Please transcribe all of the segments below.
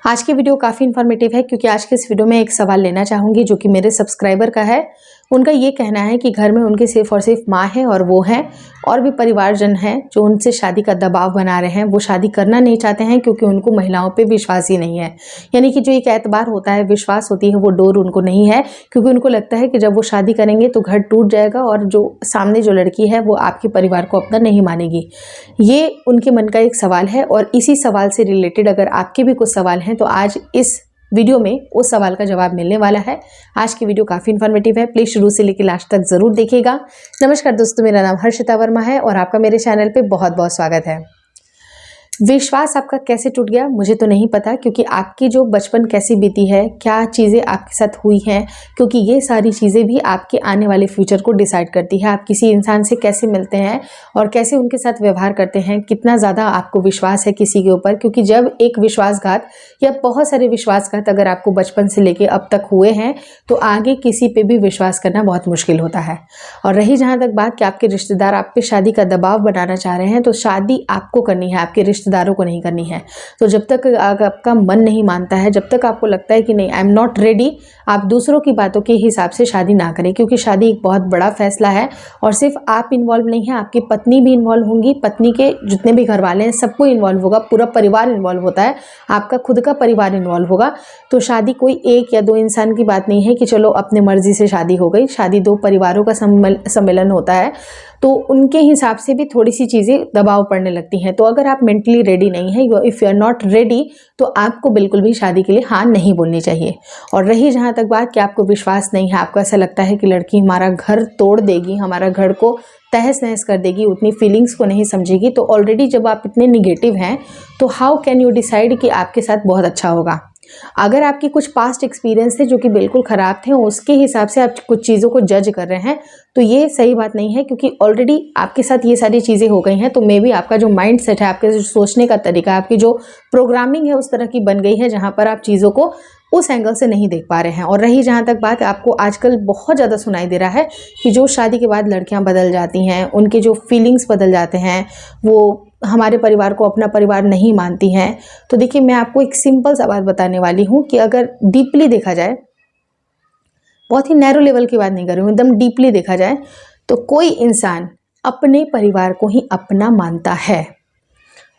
आज की वीडियो काफ़ी इन्फॉर्मेटिव है क्योंकि आज के इस वीडियो में एक सवाल लेना चाहूँगी जो कि मेरे सब्सक्राइबर का है। उनका ये कहना है कि घर में उनके सिर्फ और सिर्फ माँ है और वो हैं और भी परिवारजन हैं जो उनसे शादी का दबाव बना रहे हैं। वो शादी करना नहीं चाहते हैं क्योंकि उनको महिलाओं पे विश्वास ही नहीं है। यानी कि जो एक एतबार होता है, विश्वास होती है, वो डोर उनको नहीं है क्योंकि उनको लगता है कि जब वो शादी करेंगे तो घर टूट जाएगा और जो सामने जो लड़की है वो आपके परिवार को अपना नहीं मानेगी। ये उनके मन का एक सवाल है और इसी सवाल से रिलेटेड अगर आपके भी कुछ सवाल हैं तो आज इस वीडियो में उस सवाल का जवाब मिलने वाला है। आज की वीडियो काफ़ी इन्फॉर्मेटिव है, प्लीज़ शुरू से लेकर लास्ट तक ज़रूर देखिएगा। नमस्कार दोस्तों, मेरा नाम हर्षिता वर्मा है और आपका मेरे चैनल पे बहुत बहुत स्वागत है। विश्वास आपका कैसे टूट गया मुझे तो नहीं पता, क्योंकि आपकी जो बचपन कैसी बीती है, क्या चीज़ें आपके साथ हुई हैं, क्योंकि ये सारी चीज़ें भी आपके आने वाले फ्यूचर को डिसाइड करती है। आप किसी इंसान से कैसे मिलते हैं और कैसे उनके साथ व्यवहार करते हैं, कितना ज़्यादा आपको विश्वास है किसी के ऊपर। क्योंकि जब एक विश्वासघात या बहुत सारे विश्वासघात अगर आपको बचपन से लेके अब तक हुए हैं तो आगे किसी पे भी विश्वास करना बहुत मुश्किल होता है। और रही जहाँ तक बात कि आपके रिश्तेदार आप पे शादी का दबाव बनाना चाह रहे हैं, तो शादी आपको करनी है, आपके रिश्तेदारों को नहीं करनी है। तो जब तक आपका मन नहीं मानता है, जब तक आपको लगता है कि नहीं आई एम नॉट रेडी, आप दूसरों की बातों के हिसाब से शादी ना करें। क्योंकि शादी एक बहुत बड़ा फैसला है और सिर्फ आप इन्वॉल्व नहीं है, आपकी पत्नी भी इन्वॉल्व होंगी, पत्नी के जितने भी घर वाले हैं सबको इन्वॉल्व होगा, पूरा परिवार इन्वॉल्व होता है, आपका खुद का परिवार इन्वॉल्व होगा। तो शादी कोई एक या दो इंसान की बात नहीं है कि चलो अपने मर्जी से शादी हो गई। शादी दो परिवारों का सम्मेलन होता है, तो उनके हिसाब से भी थोड़ी सी चीज़ें दबाव पड़ने लगती हैं। तो अगर आप मेंटली रेडी नहीं है, if you are not ready, तो आपको बिल्कुल भी शादी के लिए हाँ नहीं बोलनी चाहिए। और रही जहाँ तक बात कि आपको विश्वास नहीं है, आपको ऐसा लगता है कि लड़की हमारा घर तोड़ देगी, हमारा घर को तहस नहस कर देगी, उतनी फीलिंग्स को नहीं समझेगी, तो ऑलरेडी जब आप इतने निगेटिव हैं तो हाउ कैन यू डिसाइड कि आपके साथ बहुत अच्छा होगा। अगर आपकी कुछ पास्ट एक्सपीरियंस थे जो कि बिल्कुल ख़राब थे, उसके हिसाब से आप कुछ चीज़ों को जज कर रहे हैं, तो ये सही बात नहीं है। क्योंकि ऑलरेडी आपके साथ ये सारी चीज़ें हो गई हैं, तो मे बी आपका जो माइंड सेट है, आपके जो सोचने का तरीका, आपकी जो प्रोग्रामिंग है उस तरह की बन गई है जहाँ पर आप चीज़ों को उस एंगल से नहीं देख पा रहे हैं। और रही जहाँ तक बात, आपको आजकल बहुत ज़्यादा सुनाई दे रहा है कि जो शादी के बाद लड़कियाँ बदल जाती हैं, उनके जो फीलिंग्स बदल जाते हैं, वो हमारे परिवार को अपना परिवार नहीं मानती हैं। तो देखिए, मैं आपको एक सिंपल सा बात बताने वाली हूँ कि अगर डीपली देखा जाए, बहुत ही नैरो लेवल की बात नहीं कर रही हूँ, एकदम डीपली देखा जाए, तो कोई इंसान अपने परिवार को ही अपना मानता है।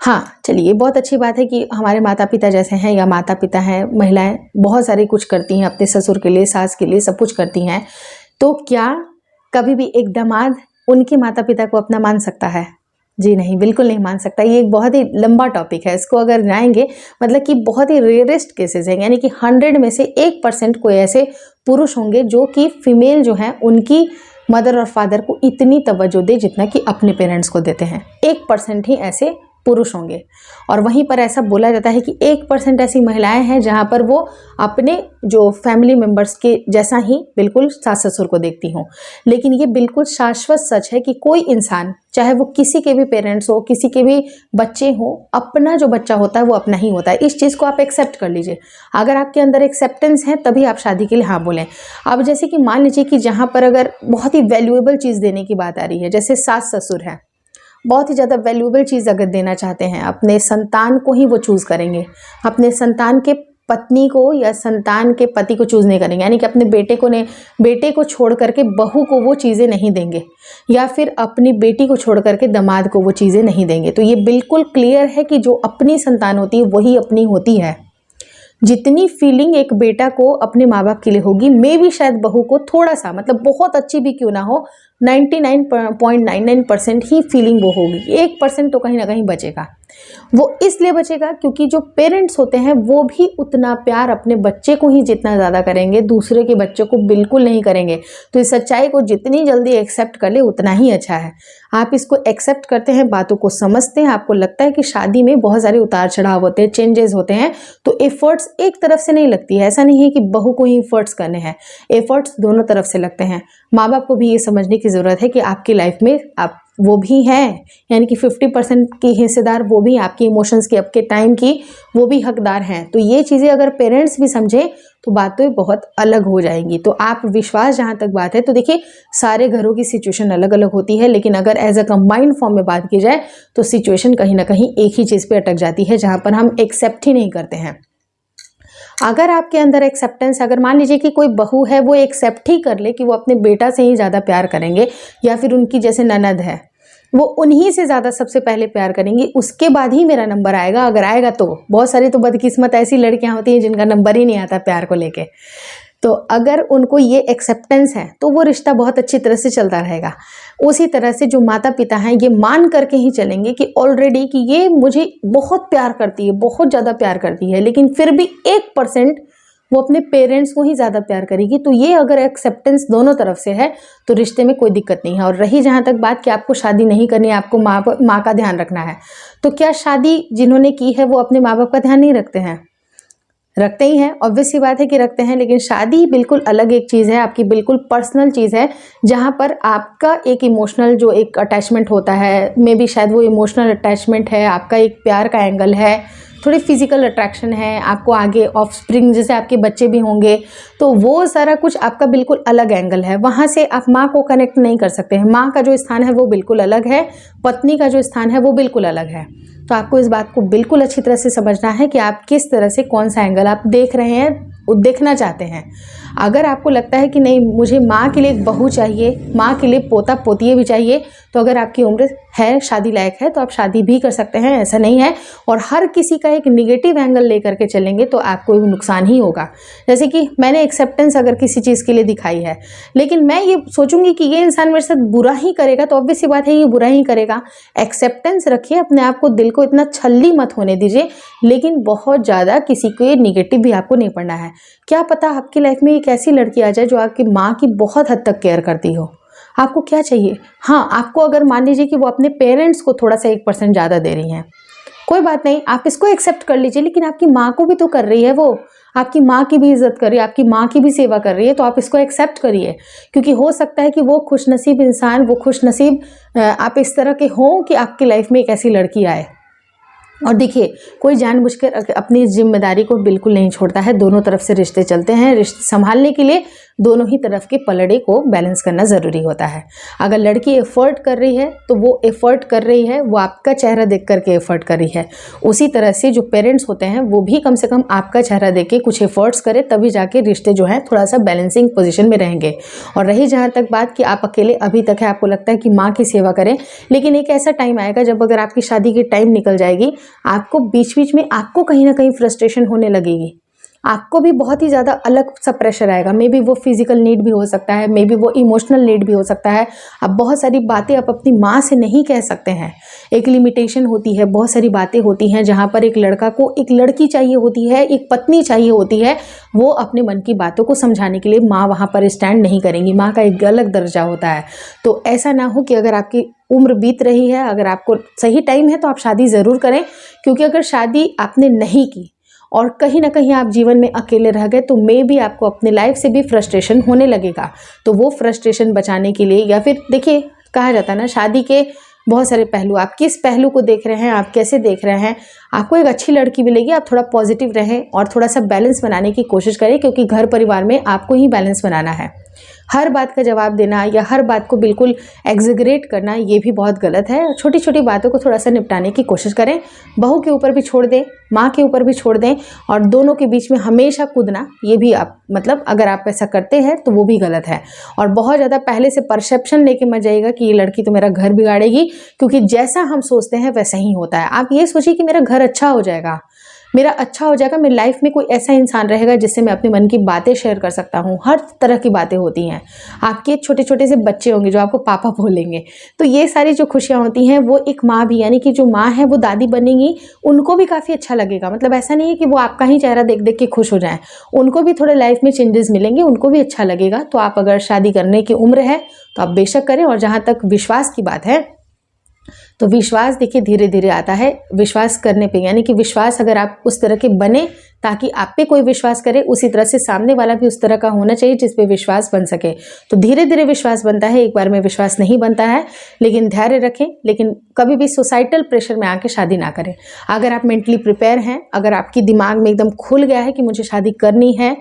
हाँ चलिए, बहुत अच्छी बात है कि हमारे माता पिता जैसे हैं या माता पिता हैं, महिलाएं बहुत सारी कुछ करती हैं अपने ससुर के लिए, सास के लिए, सब कुछ करती हैं। तो क्या कभी भी एक दामाद उनके माता पिता को अपना मान सकता है? जी नहीं, बिल्कुल नहीं मान सकता। ये एक बहुत ही लंबा टॉपिक है, इसको अगर जाएंगे मतलब कि बहुत ही रेयरेस्ट केसेस हैं, यानी कि 100 में से 1% कोई ऐसे पुरुष होंगे जो कि फीमेल जो हैं उनकी मदर और फादर को इतनी तवज्जो दे जितना कि अपने पेरेंट्स को देते हैं। 1% ही ऐसे पुरुष होंगे। और वहीं पर ऐसा बोला जाता है कि 1% ऐसी महिलाएं हैं जहां पर वो अपने जो फैमिली मेंबर्स के जैसा ही बिल्कुल सास ससुर को देखती हों। लेकिन ये बिल्कुल शाश्वत सच है कि कोई इंसान, चाहे वो किसी के भी पेरेंट्स हो, किसी के भी बच्चे हों, अपना जो बच्चा होता है वो अपना ही होता है। इस चीज़ को आप एक्सेप्ट कर लीजिए। अगर आपके अंदर एक्सेप्टेंस है तभी आप शादी के लिए हाँ बोलें। अब जैसे कि मान लीजिए कि जहाँ पर अगर बहुत ही वैल्यूएबल चीज़ देने की बात आ रही है, जैसे सास ससुर है, बहुत ही ज़्यादा वैल्यूएबल चीज़ अगर देना चाहते हैं, अपने संतान को ही वो चूज़ करेंगे, अपने संतान के पत्नी को या संतान के पति को चूज़ नहीं करेंगे। यानी कि अपने बेटे को छोड़ करके बहू को वो चीज़ें नहीं देंगे, या फिर अपनी बेटी को छोड़ करके दामाद को वो चीज़ें नहीं देंगे। तो ये बिल्कुल क्लियर है कि जो अपनी संतान होती है वही अपनी होती है। जितनी फीलिंग एक बेटा को अपने माँ बाप के लिए होगी, मे भी शायद बहू को थोड़ा सा, मतलब बहुत अच्छी भी क्यों ना हो, 99.99% ही फीलिंग वो होगी। 1% तो कहीं ना कहीं बचेगा। वो इसलिए बचेगा क्योंकि जो पेरेंट्स होते हैं वो भी उतना प्यार अपने बच्चे को ही जितना ज़्यादा करेंगे, दूसरे के बच्चे को बिल्कुल नहीं करेंगे। तो इस सच्चाई को जितनी जल्दी एक्सेप्ट कर ले उतना ही अच्छा है। आप इसको एक्सेप्ट करते हैं, बातों को समझते हैं, आपको लगता है कि शादी में बहुत सारे उतार चढ़ाव होते हैं, चेंजेस होते हैं, तो एफर्ट्स एक तरफ से नहीं लगती है। ऐसा नहीं है कि बहू को ही एफर्ट्स करने हैं, एफर्ट्स दोनों तरफ से लगते हैं। माँ बाप को भी ये समझने की ज़रूरत है कि आपकी लाइफ में आप वो भी हैं, यानी कि 50% की हिस्सेदार वो भी, आपकी इमोशंस की, आपके टाइम की वो भी हकदार हैं। तो ये चीज़ें अगर पेरेंट्स भी समझें तो बातें बहुत अलग हो जाएंगी। तो आप विश्वास जहाँ तक बात है, तो देखिए सारे घरों की सिचुएशन अलग अलग होती है, लेकिन अगर एज अ कंबाइंड फॉर्म में बात की जाए तो सिचुएशन कहीं ना कहीं एक ही चीज़ पे अटक जाती है, जहाँ पर हम एक्सेप्ट ही नहीं करते हैं। अगर आपके अंदर एक्सेप्टेंस, अगर मान लीजिए कि कोई बहू है वो एक्सेप्ट ही कर ले कि वो अपने बेटा से ही ज़्यादा प्यार करेंगे, या फिर उनकी जैसे ननद है वो उन्हीं से ज़्यादा सबसे पहले प्यार करेंगी, उसके बाद ही मेरा नंबर आएगा, अगर आएगा तो। बहुत सारी तो बदकिस्मत ऐसी लड़कियां होती हैं जिनका नंबर ही नहीं आता प्यार को लेके। तो अगर उनको ये एक्सेप्टेंस है तो वो रिश्ता बहुत अच्छी तरह से चलता रहेगा। उसी तरह से जो माता पिता हैं ये मान करके ही चलेंगे कि ऑलरेडी कि ये मुझे बहुत प्यार करती है, बहुत ज़्यादा प्यार करती है, लेकिन फिर भी 1% वो अपने पेरेंट्स को ही ज़्यादा प्यार करेगी। तो ये अगर एक्सेप्टेंस दोनों तरफ से है तो रिश्ते में कोई दिक्कत नहीं है। और रही जहाँ तक बात कि आपको शादी नहीं करनी है, आपको माँ का ध्यान रखना है, तो क्या शादी जिन्होंने की है वो अपने माँ बाप का ध्यान नहीं रखते हैं? रखते ही हैं, ऑब्वियस सी बात है कि रखते हैं। लेकिन शादी बिल्कुल अलग एक चीज़ है, आपकी बिल्कुल पर्सनल चीज़ है, जहाँ पर आपका एक इमोशनल जो एक अटैचमेंट होता है, मे बी शायद वो इमोशनल अटैचमेंट है, आपका एक प्यार का एंगल है, थोड़ी फिजिकल अट्रैक्शन है, आपको आगे ऑफस्प्रिंग जैसे आपके बच्चे भी होंगे, तो वो सारा कुछ आपका बिल्कुल अलग एंगल है। वहाँ से आप माँ को कनेक्ट नहीं कर सकते हैं। माँ का जो स्थान है वो बिल्कुल अलग है, पत्नी का जो स्थान है वो बिल्कुल अलग है। तो आपको इस बात को बिल्कुल अच्छी तरह से समझना है कि आप किस तरह से कौन सा एंगल आप देख रहे हैं, देखना चाहते हैं। अगर आपको लगता है कि नहीं मुझे माँ के लिए एक बहू चाहिए, माँ के लिए पोता पोतिए भी चाहिए, तो अगर आपकी उम्र है, शादी लायक है, तो आप शादी भी कर सकते हैं, ऐसा नहीं है। और हर किसी का एक निगेटिव एंगल लेकर के चलेंगे तो आपको भी नुकसान ही होगा। जैसे कि मैंने एक्सेप्टेंस अगर किसी चीज़ के लिए दिखाई है, लेकिन मैं ये सोचूंगी कि ये इंसान मेरे साथ बुरा ही करेगा, तो ऑब्वियस सी बात है ये बुरा ही करेगा। एक्सेप्टेंस रखिए, अपने आप को, दिल को इतना छल्ली मत होने दीजिए, लेकिन बहुत ज़्यादा किसी के निगेटिव भी आपको नहीं पड़ना है। क्या पता आपकी लाइफ में एक ऐसी लड़की आ जाए जो आपकी माँ की बहुत हद तक केयर करती हो। आपको क्या चाहिए? हाँ, आपको अगर मान लीजिए कि वो अपने पेरेंट्स को थोड़ा सा 1% ज़्यादा दे रही हैं, कोई बात नहीं, आप इसको एक्सेप्ट कर लीजिए, लेकिन आपकी माँ को भी तो कर रही है वो, आपकी माँ की भी इज्जत कर रही है, आपकी माँ की भी सेवा कर रही है, तो आप इसको एक्सेप्ट करिए। क्योंकि हो सकता है कि वो खुशनसीब इंसान, वो खुशनसीब आप इस तरह के हों कि आपकी लाइफ में एक ऐसी लड़की आए। और देखिए, कोई जानबूझकर अपनी जिम्मेदारी को बिल्कुल नहीं छोड़ता है। दोनों तरफ से रिश्ते चलते हैं, रिश्ते संभालने के लिए दोनों ही तरफ के पलड़े को बैलेंस करना ज़रूरी होता है। अगर लड़की एफर्ट कर रही है तो वो एफर्ट कर रही है, वो आपका चेहरा देख करके एफर्ट कर रही है। उसी तरह से जो पेरेंट्स होते हैं वो भी कम से कम आपका चेहरा देख के कुछ एफर्ट्स करें, तभी जाके रिश्ते जो हैं थोड़ा सा बैलेंसिंग पोजीशन में रहेंगे। और रही जहाँ तक बात कि आप अकेले अभी तक है, आपको लगता है कि माँ की सेवा करें, लेकिन एक ऐसा टाइम आएगा जब अगर आपकी शादी की टाइम निकल जाएगी, आपको बीच बीच में आपको कहीं ना कहीं फ्रस्ट्रेशन होने लगेगी, आपको भी बहुत ही ज़्यादा अलग सा प्रेशर आएगा। मे बी वो फिजिकल नीड भी हो सकता है, मे बी वो इमोशनल नीड भी हो सकता है। अब बहुत सारी बातें आप अपनी माँ से नहीं कह सकते हैं, एक लिमिटेशन होती है, बहुत सारी बातें होती हैं जहाँ पर एक लड़का को एक लड़की चाहिए होती है, एक पत्नी चाहिए होती है, वो अपने मन की बातों को समझाने के लिए माँ वहाँ पर स्टैंड नहीं करेंगी। माँ का एक अलग दर्जा होता है। तो ऐसा ना हो कि अगर आपकी उम्र बीत रही है, अगर आपको सही टाइम है तो आप शादी ज़रूर करें, क्योंकि अगर शादी आपने नहीं की और कहीं ना कहीं आप जीवन में अकेले रह गए तो मे भी आपको अपने लाइफ से भी फ्रस्ट्रेशन होने लगेगा। तो वो फ्रस्ट्रेशन बचाने के लिए, या फिर देखिए कहा जाता है ना, शादी के बहुत सारे पहलू, आप किस पहलू को देख रहे हैं, आप कैसे देख रहे हैं। आपको एक अच्छी लड़की मिलेगी, आप थोड़ा पॉजिटिव रहें और थोड़ा सा बैलेंस बनाने की कोशिश करें, क्योंकि घर परिवार में आपको ही बैलेंस बनाना है। हर बात का जवाब देना या हर बात को बिल्कुल एग्जैगरेट करना, ये भी बहुत गलत है। छोटी छोटी बातों को थोड़ा सा निपटाने की कोशिश करें। बहू के ऊपर भी छोड़ दें, माँ के ऊपर भी छोड़ दें, और दोनों के बीच में हमेशा कूदना, ये भी आप मतलब अगर आप ऐसा करते हैं तो वो भी गलत है। और बहुत ज़्यादा पहले से परसेप्शन लेके मत जाइएगा कि ये लड़की तो मेरा घर बिगाड़ेगी, क्योंकि जैसा हम सोचते हैं वैसा ही होता है। आप ये सोचिए कि मेरा घर अच्छा हो जाएगा, मेरा अच्छा हो जाएगा, मेरी लाइफ में कोई ऐसा इंसान रहेगा जिससे मैं अपने मन की बातें शेयर कर सकता हूँ। हर तरह की बातें होती हैं। आपके छोटे छोटे से बच्चे होंगे जो आपको पापा बोलेंगे, तो ये सारी जो खुशियाँ होती हैं वो एक माँ भी, यानी कि जो माँ है वो दादी बनेगी, उनको भी काफ़ी अच्छा लगेगा। मतलब ऐसा नहीं है कि वो आपका ही चेहरा देख देख के खुश हो जाएं, उनको भी थोड़े लाइफ में चेंजेस मिलेंगे, उनको भी अच्छा लगेगा। तो आप अगर शादी करने की उम्र है तो आप बेशक करें। और जहाँ तक विश्वास की बात है, तो विश्वास देखिए धीरे धीरे आता है। विश्वास करने पे, यानी कि विश्वास अगर आप उस तरह के बने ताकि आप पे कोई विश्वास करे, उसी तरह से सामने वाला भी उस तरह का होना चाहिए जिस पे विश्वास बन सके। तो धीरे धीरे विश्वास बनता है, एक बार में विश्वास नहीं बनता है। लेकिन धैर्य रखें, लेकिन कभी भी सोसाइटल प्रेशर में आके शादी ना करें। अगर आप मेंटली प्रिपेयर हैं, अगर आपकी दिमाग में एकदम खुल गया है कि मुझे शादी करनी है,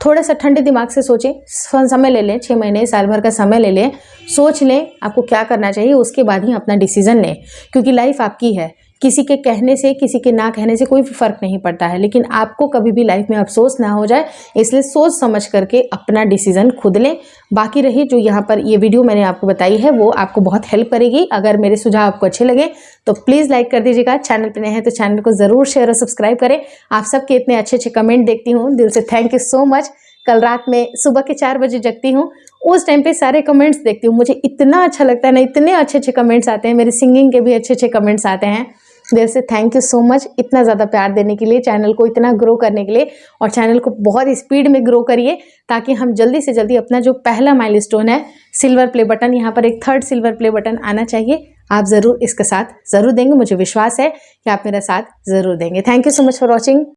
थोड़ा सा ठंडे दिमाग से सोचें, समय ले लें, 6 महीने साल भर का समय ले लें, सोच लें आपको क्या करना चाहिए, उसके बाद ही अपना डिसीजन लें। क्योंकि लाइफ आपकी है, किसी के कहने से, किसी के ना कहने से कोई फ़र्क नहीं पड़ता है, लेकिन आपको कभी भी लाइफ में अफसोस ना हो जाए, इसलिए सोच समझ करके अपना डिसीज़न खुद लें। बाकी रही जो यहाँ पर ये वीडियो मैंने आपको बताई है वो आपको बहुत हेल्प करेगी। अगर मेरे सुझाव आपको अच्छे लगे तो प्लीज़ लाइक कर दीजिएगा। चैनल पर नए हैं तो चैनल को ज़रूर शेयर और सब्सक्राइब करें। आप सबके इतने अच्छे अच्छे कमेंट देखती हूँ, दिल से थैंक यू सो मच। कल रात में सुबह के 4 बजे जगती हूँ, उस टाइम पे सारे कमेंट्स देखती हूँ, मुझे इतना अच्छा लगता है ना, इतने अच्छे अच्छे कमेंट्स आते हैं, मेरी सिंगिंग के भी अच्छे अच्छे कमेंट्स आते हैं। दिल से थैंक यू सो मच इतना ज़्यादा प्यार देने के लिए, चैनल को इतना ग्रो करने के लिए। और चैनल को बहुत स्पीड में ग्रो करिए ताकि हम जल्दी से जल्दी अपना जो पहला माइलस्टोन है सिल्वर प्ले बटन, यहाँ पर एक 3rd सिल्वर प्ले बटन आना चाहिए, आप ज़रूर इसका साथ ज़रूर देंगे। मुझे विश्वास है कि आप मेरा साथ ज़रूर देंगे। Thank you so much for watching.